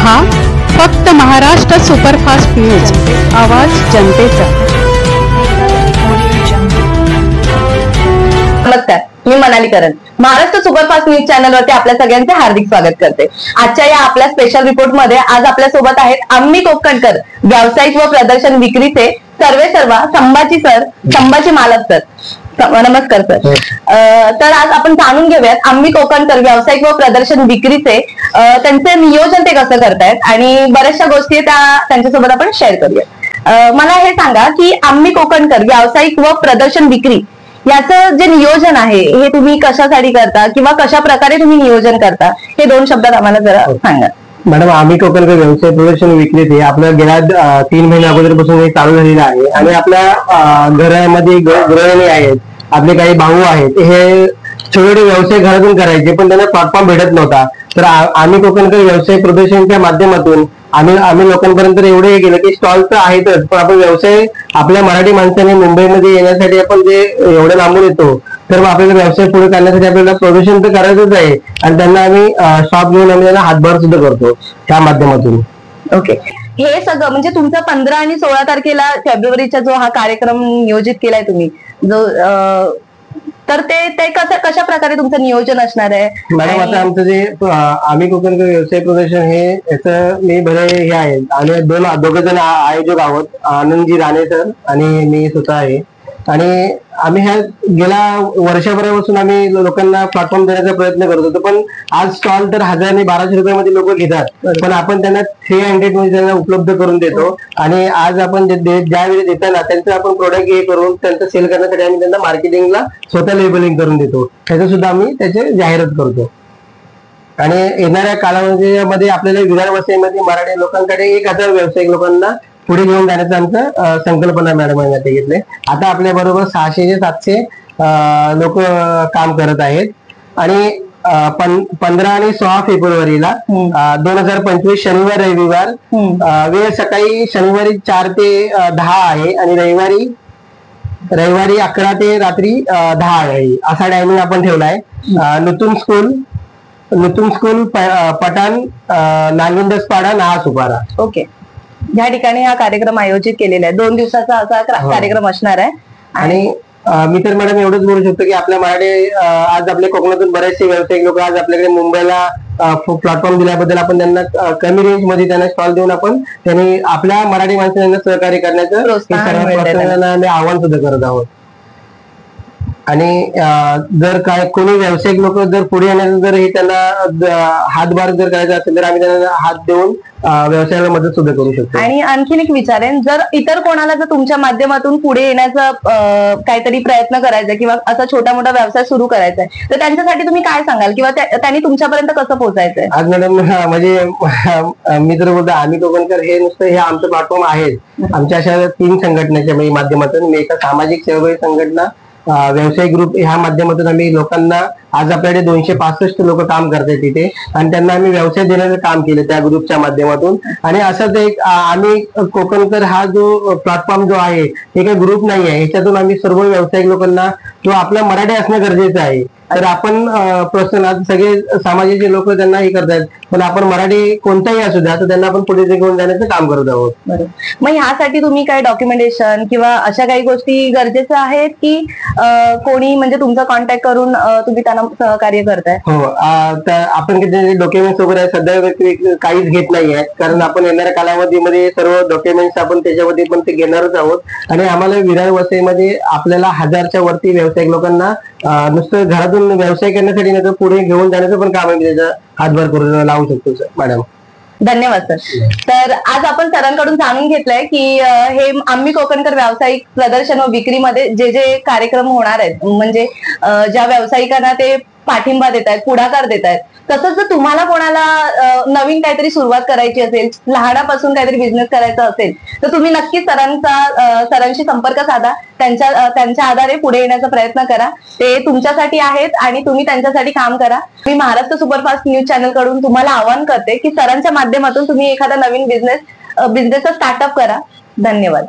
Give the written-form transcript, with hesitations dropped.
पहा फक्त Maharashtra superfast news, आवाज जनतेचा। नमस्कार, मी मनाली करण महाराष्ट्र सुपरफास्ट न्यूज चॅनलवरती आपल्या सगळ्यांचे हार्दिक स्वागत करते। आजच्या या आपल्या स्पेशल रिपोर्ट मध्ये आज आपल्या सोबत आहेत आम्ही कोकणकर, व्यावसायिक व प्रदर्शन विक्रीचे सर्वेसर्वा संभाजी सर, संभाजी मालक सर। नमस्कार सर। तर आज आपण जाणून घेऊयात आम्ही कोकणकर व्यावसायिक व प्रदर्शन विक्रीचे त्यांचे नियोजन ते कसं करतायत आणि बऱ्याचशा गोष्टी त्यांच्यासोबत आपण शेअर करूया। मला हे सांगा की आम्ही कोकणकर व्यावसायिक व प्रदर्शन विक्री याचं जे नियोजन आहे हे तुम्ही कशासाठी करता किंवा कशा प्रकारे तुम्ही नियोजन करता, हे दोन शब्दात आम्हाला जरा सांगा। मॅडम, आम्ही कोकणकर व्यवसाय प्रदर्शन विक्री ते आपल्या गेल्या 3 महिन्या अगोदरपासून हे चालू झालेलं आहे आणि आपल्या घरामध्ये गृहिणी आहेत, आपले काही भाऊ आहेत, हे छोटे व्यवसाय घरातून करायचे पण त्यांना प्लॅटफॉर्म भेटत नव्हता। तर आम्ही कोकणकर व्यवसाय प्रदर्शनच्या माध्यमातून आम्ही लोकांपर्यंत एवढे गेलं की स्टॉल तर आहेतच, पण आपण व्यवसाय आपल्या मराठी माणसाने मुंबईमध्ये येण्यासाठी आपण जे एवढं लांबून येतो तर मग आपल्याला व्यवसाय पुढे काढण्यासाठी आपल्याला प्रदर्शन तर करायचंच आहे आणि त्यांना आम्ही शॉप घेऊन आम्ही त्यांना हातभार सुद्धा करतो त्या माध्यमातून। ओके, हे सगळं म्हणजे तुमचा 15 आणि 16 तारखेला फेब्रुवारीचा जो हा कार्यक्रम नियोजित केलाय तुम्ही जो तर ते कशा प्रकारे तुमचं नियोजन असणार आहे? मॅडम, आता आमचं जे आम्ही कोकणकर व्यवसाय प्रदर्शन हे याचं मी भले हे आहे आणि दोघ जण आयोजक आहोत, आनंदजी राणे सर आणि मी स्वतः आहे। आणि आम्ही ह्या गेल्या वर्षभरापासून आम्ही लोकांना प्लॅटफॉर्म देण्याचा प्रयत्न करत होतो, पण आज स्टॉल तर 1000 आणि 1200 रुपयामध्ये लोक घेतात, पण आपण त्यांना 300 मध्ये त्यांना उपलब्ध करून देतो। आणि आज आपण ज्यावेळी देताना त्यांचं आपण प्रोडक्ट हे करून त्यांचं सेल करण्यासाठी आम्ही त्यांना मार्केटिंगला स्वतः लेबलिंग करून देतो, त्याचं सुद्धा आम्ही त्याचे जाहिरात करतो। आणि येणाऱ्या कालावधीमध्ये आपल्याला विधानसभेमध्ये मराठी लोकांकडे 1000 व्यावसायिक लोकांना पुढे घेऊन जाण्याचा आमचा संकल्पना मॅडम यांनी घेतले। आता आपल्या बरोबर 600 ते 700 लोक काम करत आहेत आणि 15 आणि 16 फेब्रुवारीला 2025 शनिवार रविवार वेळ सकाळी शनिवारी 4 ते 10 आहे आणि रविवारी 11 ते रात्री 10 आहे, असा टायमिंग आपण ठेवलाय। नूतन स्कूल पठाण नागिंदसपाडा नाहसुपारा। ओके, या ठिकाणी हा कार्यक्रम आयोजित केलेला आहे, 2 दिवसाचा असा कार्यक्रम असणार आहे। आणि मी तर मॅडम एवढंच बोलू शकतो की आपल्या मराठी आज आपल्या कोकणातून बरेचसे व्यावसायिक लोक आज आपल्याकडे मुंबईला प्लॅटफॉर्म दिल्याबद्दल आपण त्यांना कमी रेंज मध्ये त्यांना स्टॉल देऊन आपण त्यांनी आपल्या मराठी माणसांना सहकार्य करण्याचं आवाहन सुद्धा करत आहोत। आणि जर काय कोणी व्यावसायिक लोक जर पुढे येण्याचं जर हे त्यांना हातभार जर करायचा असेल तर आम्ही त्यांना हात देऊन व्यवसायाला मदत सुद्धा करू शकतो। आणि आणखीन एक विचारेन, जर इतर कोणाला जर तुमच्या माध्यमातून पुढे येण्याचा काहीतरी प्रयत्न करायचा किंवा असा छोटा मोठा व्यवसाय सुरू करायचा आहे तर त्यांच्यासाठी तुम्ही काय सांगाल किंवा त्यांनी तुमच्यापर्यंत कसं पोहोचायचंय? आज मॅडम म्हणजे मी तर बोलतो आम्ही कोकणकर हे नुसतं हे आमचं प्लॅटफॉर्म आहे। आमच्या अशा 3 संघटनेच्या माध्यमातून मी एका सामाजिक सेवाभावी संघटना व्यवसाय ग्रुप ह्या माध्यमातून आम्ही लोकांना आज आपल्याकडे 265 लोक काम करतात तिथे आणि त्यांना आम्ही व्यवसाय देण्याचं काम केलं त्या ग्रुपच्या माध्यमातून। आणि असंच एक आम्ही कोकणकर हा जो प्लॅटफॉर्म जो आहे हे काही ग्रुप नाही आहे, ह्याच्यातून आम्ही सर्व व्यावसायिक लोकांना जो आपला मराठी असणं गरजेचं आहे। तर आपण प्रोत्साहन आज सगळे समाजाचे लोक त्यांना हे करतात, पण आपण मराठी कोणताही असू द्या तर त्यांना आपण पुढे घेऊन जाण्याचं काम करत आहोत। मग ह्यासाठी तुम्ही काय डॉक्युमेंटेशन किंवा अशा काही गोष्टी गरजेच्या आहेत की कोणी म्हणजे तुमचा कॉन्टॅक्ट करून तुम्ही त्यांना सहकार्य करताय? हो, आपण डॉक्युमेंट्स वगैरे सध्या काहीच घेत नाही आहेत, कारण आपण येणाऱ्या कालावधीमध्ये सर्व डॉक्युमेंट्स आपण त्याच्यावरती पण ते घेणारच आहोत। आणि आम्हाला विरार वसईमध्ये आपल्याला 1000च्या वरती व्यावसायिक लोकांना नुसतं घरातून व्यवसाय करण्यासाठी नाही तर पुढे घेऊन जाण्याचं पण काम आम्ही त्याचा हातभार करून लावू शकतो सर। मॅडम, धन्यवाद सर। तर आज आपण सरांकडून जाणून घेतलंय की हे आम्ही कोकणकर व्यावसायिक प्रदर्शन व विक्रीमध्ये जे कार्यक्रम होणार आहेत म्हणजे ज्या व्यावसायिकांना ते पाठिंबा देत आहेत, पुढाकार देत आहेत, तसंच जर तुम्हाला कोणाला नवीन काहीतरी सुरुवात करायची असेल, लहानापासून काहीतरी बिझनेस करायचा असेल तर तुम्ही नक्कीच सरांशी संपर्क साधा, त्यांच्या आधारे पुढे येण्याचा प्रयत्न करा। ते तुमच्यासाठी आहेत आणि तुम्ही त्यांच्यासाठी काम करा। मी महाराष्ट्र सुपरफास्ट न्यूज चॅनल कडून तुम्हाला आवाहन करते की सरांच्या माध्यमातून तुम्ही एखादा नवीन बिझनेस स्टार्टअप करा। धन्यवाद।